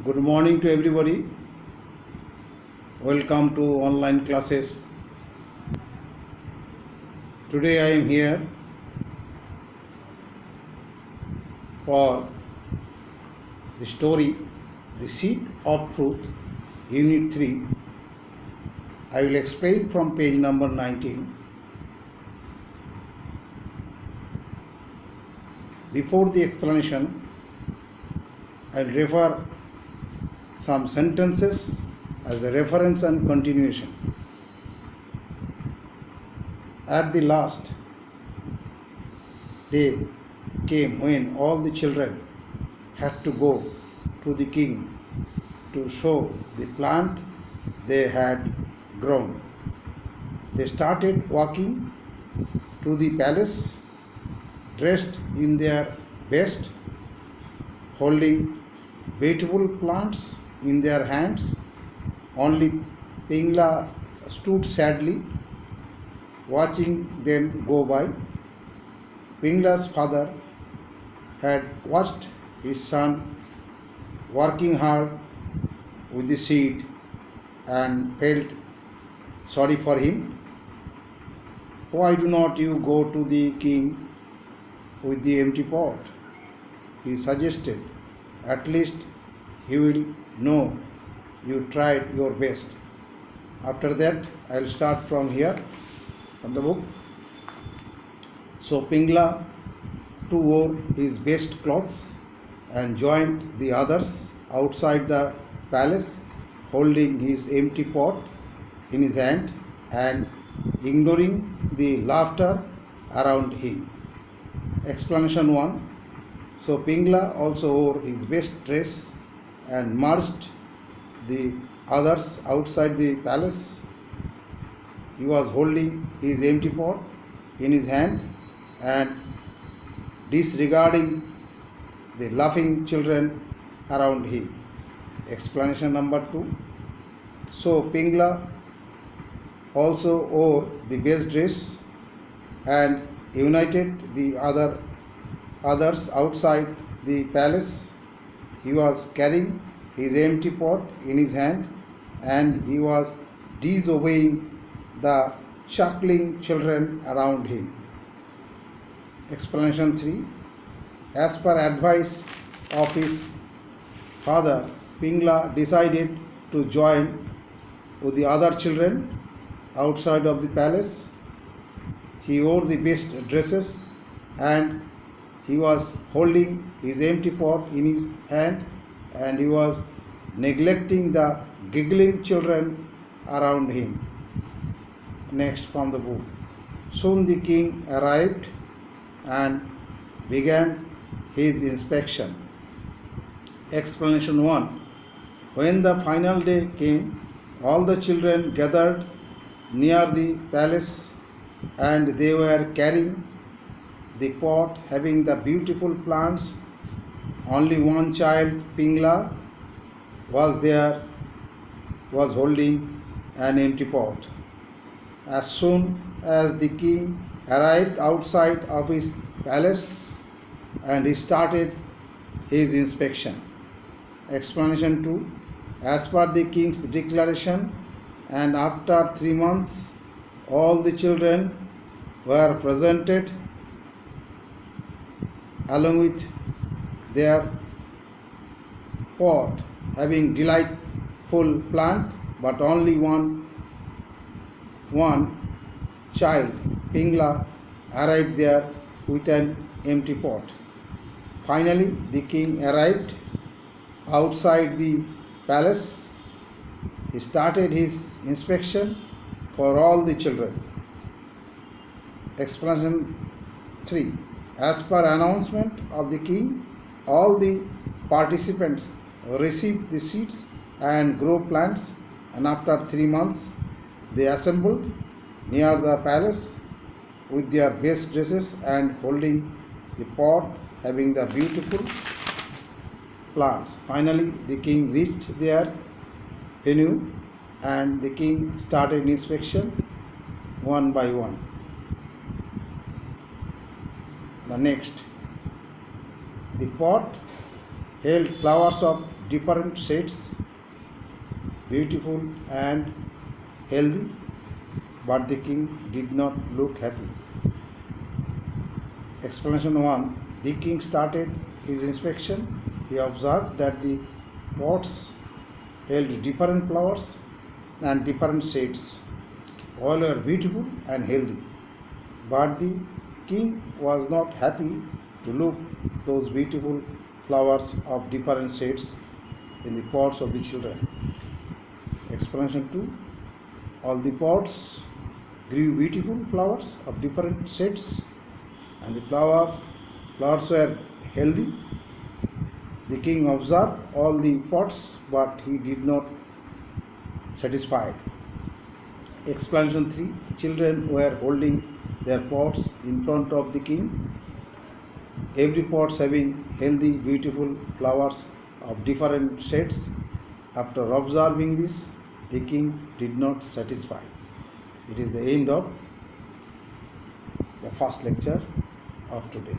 Good morning to everybody. Welcome to online classes. Today I am here for the story The Seed of Truth, Unit 3. I will explain from page number 19. Before the explanation, I will refer some sentences as a reference and continuation. At the last day came when all the children had to go to the king to show the plant they had grown. They started walking to the palace, dressed in their best, holding beautiful plants in their hands. Only Pingla stood sadly, watching them go by. Pingla's father had watched his son working hard with the seed and felt sorry for him. Why do not you go to the king with the empty pot? He suggested. At least he will know you tried your best. After that, I will start from here, from the book. So Pingla too wore his best clothes and joined the others outside the palace, holding his empty pot in his hand and ignoring the laughter around him. Explanation 1. So Pingla also wore his best dress and marched the others outside the palace. He was holding his empty pot in his hand and disregarding the laughing children around him. Explanation number 2. So Pingla also wore the best dress and united the others outside the palace. He was carrying his empty pot in his hand and he was disobeying the chuckling children around him. Explanation 3. As per advice of his father, Pingla decided to join with the other children outside of the palace. He wore the best dresses and he was holding his empty pot in his hand and he was neglecting the giggling children around him. Next from the book. Soon the king arrived and began his inspection. Explanation 1. When the final day came, all the children gathered near the palace and they were carrying the pot having the beautiful plants. Only one child, Pingla, was holding an empty pot. As soon as the king arrived outside of his palace and he started his inspection. Explanation 2. As per the king's declaration, and after 3 months, all the children were presented along with their pot having delightful plant, but only one child, Pingla, arrived there with an empty pot. Finally, the king arrived outside the palace. He started his inspection for all the children. Explanation 3. As per announcement of the king, all the participants received the seeds and grow plants, and after 3 months they assembled near the palace with their best dresses and holding the pot having the beautiful plants. Finally, the king reached their venue and the king started inspection one by one. The next, the pot held flowers of different shades, beautiful and healthy, but the king did not look happy. Explanation 1. The king started his inspection. He observed that the pots held different flowers and different shades. All were beautiful and healthy, but the king was not happy to look those beautiful flowers of different shades in the pots of the children. Explanation 2. All the pots grew beautiful flowers of different shades, and the flowers were healthy. The king observed all the pots, but he did not satisfied. Explanation 3. The children were holding their pots in front of the king, every pot having healthy, beautiful flowers of different shades. After observing this, the king did not satisfy. It is the end of the first lecture of today.